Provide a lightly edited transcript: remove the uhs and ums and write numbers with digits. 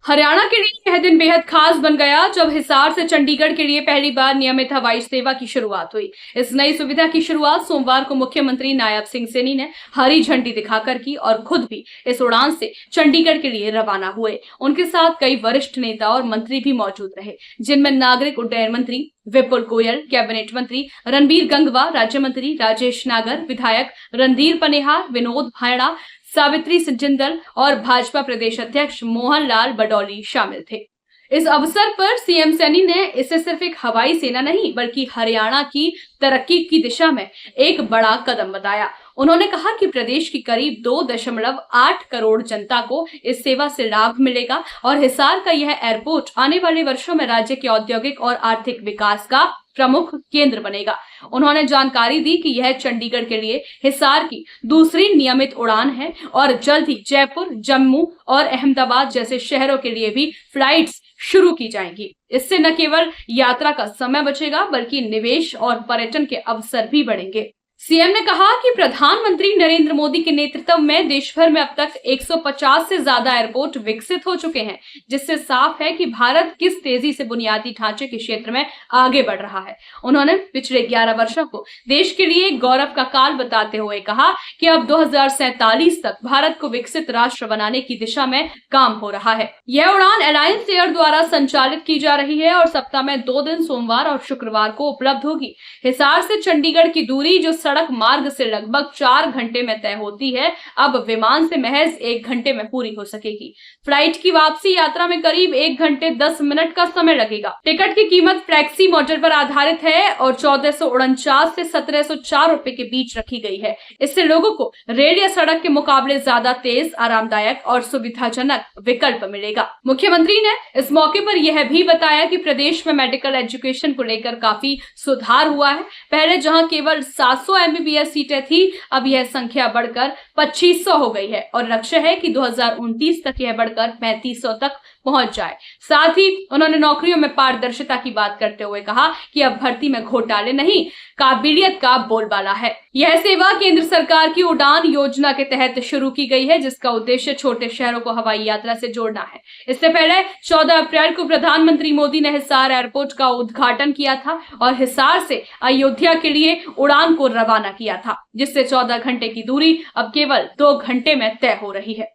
हरियाणा के लिए यह दिन बेहद खास बन गया जब हिसार से चंडीगढ़ के लिए पहली बार नियमित हवाई सेवा की शुरुआत हुई। इस नई सुविधा की शुरुआत सोमवार को मुख्यमंत्री नायब सिंह सैनी ने हरी झंडी दिखाकर की और खुद भी इस उड़ान से चंडीगढ़ के लिए रवाना हुए। उनके साथ कई वरिष्ठ नेता और मंत्री भी मौजूद रहे, जिनमें नागरिक उड्डयन मंत्री विपुल गोयल, कैबिनेट मंत्री रणबीर गंगवा, राज्य मंत्री राजेश नागर, विधायक रणधीर पनेहार, विनोद भायड़ा, सावित्री जिंदल और भाजपा प्रदेश अध्यक्ष मोहन लाल बडौली शामिल थे। इस अवसर पर सीएम सैनी ने इसे सिर्फ एक हवाई सेना नहीं बल्कि हरियाणा की तरक्की की दिशा में एक बड़ा कदम बताया। उन्होंने कहा कि प्रदेश की करीब 2.8 करोड़ जनता को इस सेवा से लाभ मिलेगा और हिसार का यह एयरपोर्ट आने वाले वर्षों में राज्य के औद्योगिक और आर्थिक विकास का प्रमुख केंद्र बनेगा। उन्होंने जानकारी दी कि यह चंडीगढ़ के लिए हिसार की दूसरी नियमित उड़ान है और जल्द ही जयपुर, जम्मू और अहमदाबाद जैसे शहरों के लिए भी फ्लाइट्स शुरू की जाएंगी। इससे न केवल यात्रा का समय बचेगा बल्कि निवेश और पर्यटन के अवसर भी बढ़ेंगे। सीएम ने कहा कि प्रधानमंत्री नरेंद्र मोदी के नेतृत्व में देश भर में अब तक 150 से ज्यादा एयरपोर्ट विकसित हो चुके हैं, जिससे साफ है कि भारत किस तेजी से बुनियादी ढांचे के क्षेत्र में आगे बढ़ रहा है। उन्होंने पिछले 11 वर्षों को देश के लिए गौरव का काल बताते हुए कहा कि अब 2047 तक भारत को विकसित राष्ट्र बनाने की दिशा में काम हो रहा है। यह उड़ान अलायंस एयर द्वारा संचालित की जा रही है और सप्ताह में 2 दिन सोमवार और शुक्रवार को उपलब्ध होगी। हिसार से चंडीगढ़ की दूरी जो सड़क मार्ग से लगभग 4 घंटे में तय होती है, अब विमान से महज 1 घंटे में पूरी हो सकेगी। फ्लाइट की वापसी यात्रा में करीब 1 घंटे 10 मिनट का समय लगेगा। टिकट की कीमत फ्लेक्सी मॉडल पर आधारित है और 1449 से 1704 रुपए के बीच रखी गई है। इससे लोगों को रेल या सड़क के मुकाबले ज्यादा तेज, आरामदायक और सुविधाजनक विकल्प मिलेगा। मुख्यमंत्री ने इस मौके पर यह भी बताया कि प्रदेश में मेडिकल एजुकेशन को लेकर काफी सुधार हुआ है। पहले जहां केवल 700 MBBS सीटें थी, अब यह संख्या बढ़कर 2500 हो गई है और लक्ष्य है कि 2029 तक यह बढ़कर 3500 तक पहुंच जाए। साथ ही उन्होंने नौकरियों में पारदर्शिता की बात करते हुए कहा कि अब भर्ती में घोटाले नहीं, काबिलियत का बोलबाला है। यह सेवा केंद्र सरकार की उड़ान योजना के तहत शुरू की गई है, जिसका उद्देश्य छोटे शहरों को हवाई यात्रा से जोड़ना है। इससे पहले 14 अप्रैल को प्रधानमंत्री मोदी ने हिसार एयरपोर्ट का उद्घाटन किया था और हिसार से अयोध्या के लिए उड़ान को रवाना किया था, जिससे 14 घंटे की दूरी अब केवल 2 घंटे में तय हो रही है।